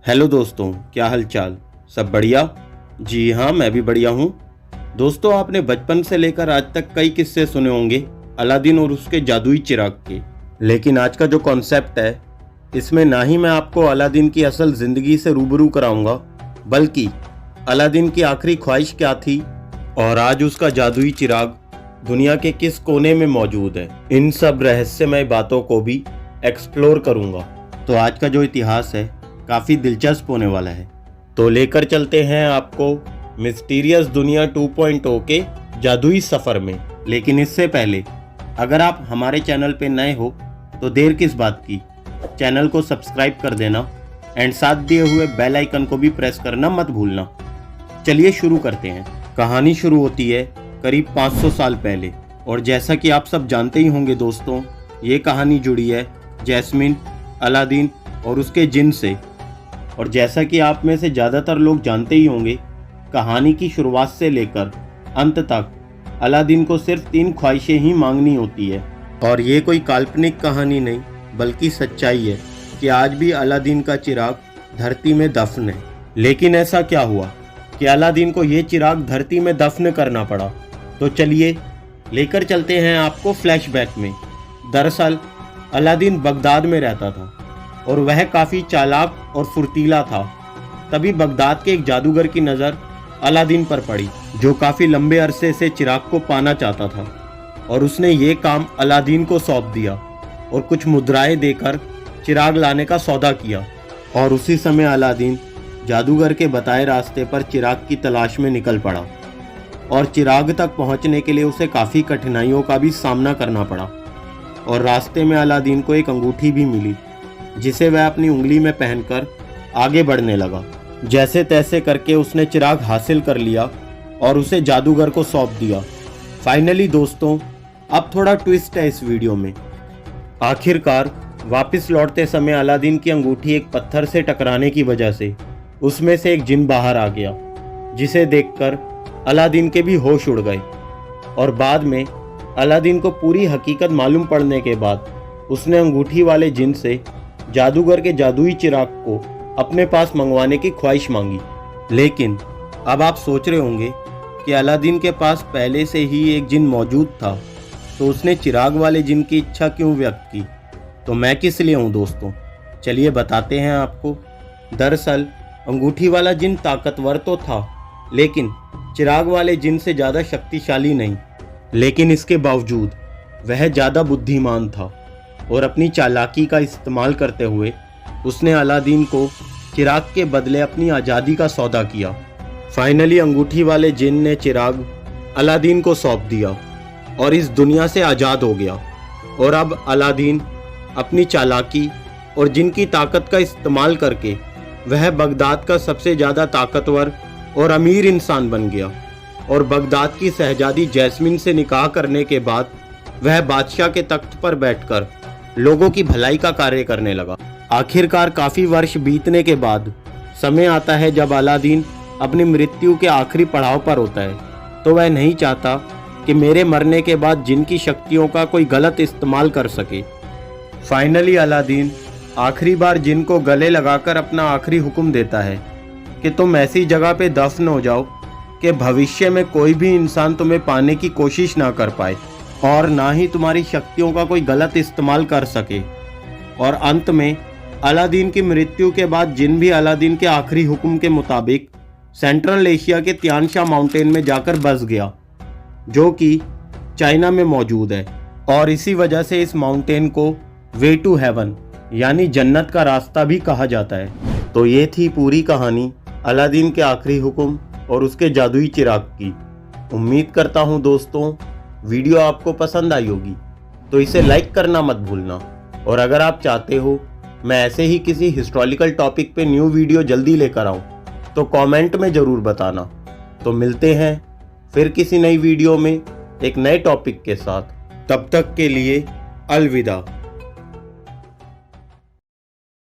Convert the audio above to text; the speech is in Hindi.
हेलो दोस्तों, क्या हालचाल? सब बढ़िया? जी हाँ, मैं भी बढ़िया हूँ। दोस्तों, आपने बचपन से लेकर आज तक कई किस्से सुने होंगे अलादीन और उसके जादुई चिराग के। लेकिन आज का जो कॉन्सेप्ट है, इसमें ना ही मैं आपको अलादीन की असल जिंदगी से रूबरू कराऊंगा, बल्कि अलादीन की आखिरी ख्वाहिश क्या थी और आज उसका जादुई चिराग दुनिया के किस कोने में मौजूद है, इन सब रहस्यमय बातों को भी एक्सप्लोर करूंगा। तो आज का जो इतिहास है काफ़ी दिलचस्प होने वाला है। तो लेकर चलते हैं आपको मिस्टीरियस दुनिया 2.0 के जादुई सफ़र में। लेकिन इससे पहले अगर आप हमारे चैनल पे नए हो तो देर किस बात की, चैनल को सब्सक्राइब कर देना एंड साथ दिए हुए बेल आइकन को भी प्रेस करना मत भूलना। चलिए शुरू करते हैं। कहानी शुरू होती है करीब 500 साल पहले, और जैसा कि आप सब जानते ही होंगे दोस्तों, ये कहानी जुड़ी है जैस्मिन, अलादीन और उसके जिन से। और जैसा कि आप में से ज़्यादातर लोग जानते ही होंगे, कहानी की शुरुआत से लेकर अंत तक अलादीन को सिर्फ 3 ख्वाहिशें ही मांगनी होती है। और ये कोई काल्पनिक कहानी नहीं, बल्कि सच्चाई है कि आज भी अलादीन का चिराग धरती में दफन है। लेकिन ऐसा क्या हुआ कि अलादीन को ये चिराग धरती में दफन करना पड़ा? तो चलिए लेकर चलते हैं आपको फ्लैशबैक में। दरअसल अलादीन बगदाद में रहता था और वह काफ़ी चालाक और फुर्तीला था। तभी बगदाद के एक जादूगर की नज़र अलादीन पर पड़ी, जो काफ़ी लंबे अरसे से चिराग को पाना चाहता था। और उसने ये काम अलादीन को सौंप दिया और कुछ मुद्राएं देकर चिराग लाने का सौदा किया। और उसी समय अलादीन जादूगर के बताए रास्ते पर चिराग की तलाश में निकल पड़ा। और चिराग तक पहुंचने के लिए उसे काफ़ी कठिनाइयों का भी सामना करना पड़ा। और रास्ते में अलादीन को एक अंगूठी भी मिली, जिसे वह अपनी उंगली में पहनकर आगे बढ़ने लगा। जैसे तैसे करके उसने चिराग हासिल कर लिया और उसे जादूगर को सौंप दिया। फाइनली दोस्तों, अब थोड़ा ट्विस्ट है इस वीडियो में। आखिरकार वापस लौटते समय अलादीन की अंगूठी एक पत्थर से टकराने की वजह से उसमें से एक जिन बाहर आ गया, जिसे देखकर अलादीन के भी होश उड़ गए। और बाद में अलादीन को पूरी हकीकत मालूम पड़ने के बाद उसने अंगूठी वाले जिन से जादूगर के जादुई चिराग को अपने पास मंगवाने की ख्वाहिश मांगी। लेकिन अब आप सोच रहे होंगे कि अलादीन के पास पहले से ही एक जिन मौजूद था, तो उसने चिराग वाले जिन की इच्छा क्यों व्यक्त की? तो मैं किस लिए हूँ दोस्तों, चलिए बताते हैं आपको। दरअसल अंगूठी वाला जिन ताकतवर तो था, लेकिन चिराग वाले जिन से ज़्यादा शक्तिशाली नहीं। लेकिन इसके बावजूद वह ज़्यादा बुद्धिमान था और अपनी चालाकी का इस्तेमाल करते हुए उसने अलादीन को चिराग के बदले अपनी आज़ादी का सौदा किया। फाइनली अंगूठी वाले जिन ने चिराग अलादीन को सौंप दिया और इस दुनिया से आज़ाद हो गया। और अब अलादीन अपनी चालाकी और जिन की ताकत का इस्तेमाल करके वह बगदाद का सबसे ज़्यादा ताकतवर और अमीर इंसान बन गया। और बगदाद की शहजादी जैस्मिन से निकाह करने के बाद वह बादशाह के तख्त पर बैठकर लोगों की भलाई का कार्य करने लगा। आखिरकार काफ़ी वर्ष बीतने के बाद समय आता है जब अलादीन अपनी मृत्यु के आखिरी पड़ाव पर होता है। तो वह नहीं चाहता कि मेरे मरने के बाद जिन की शक्तियों का कोई गलत इस्तेमाल कर सके। फाइनली अलादीन आखिरी बार जिन को गले लगाकर अपना आखिरी हुक्म देता है कि तुम ऐसी जगह पे दफन हो जाओ कि भविष्य में कोई भी इंसान तुम्हें पाने की कोशिश ना कर पाए और ना ही तुम्हारी शक्तियों का कोई गलत इस्तेमाल कर सके। और अंत में अलादीन की मृत्यु के बाद जिन भी अलादीन के आखिरी हुक्म के मुताबिक सेंट्रल एशिया के तियान शाह माउंटेन में जाकर बस गया, जो कि चाइना में मौजूद है। और इसी वजह से इस माउंटेन को वे टू हेवन यानी जन्नत का रास्ता भी कहा जाता है। तो ये थी पूरी कहानी अलादीन के आखिरी हुक्म और उसके जादुई चिराग की। उम्मीद करता हूँ दोस्तों वीडियो आपको पसंद आई होगी, तो इसे लाइक करना मत भूलना। और अगर आप चाहते हो मैं ऐसे ही किसी हिस्टोरिकल टॉपिक पे न्यू वीडियो जल्दी लेकर आऊँ, तो कमेंट में ज़रूर बताना। तो मिलते हैं फिर किसी नई वीडियो में एक नए टॉपिक के साथ। तब तक के लिए अलविदा।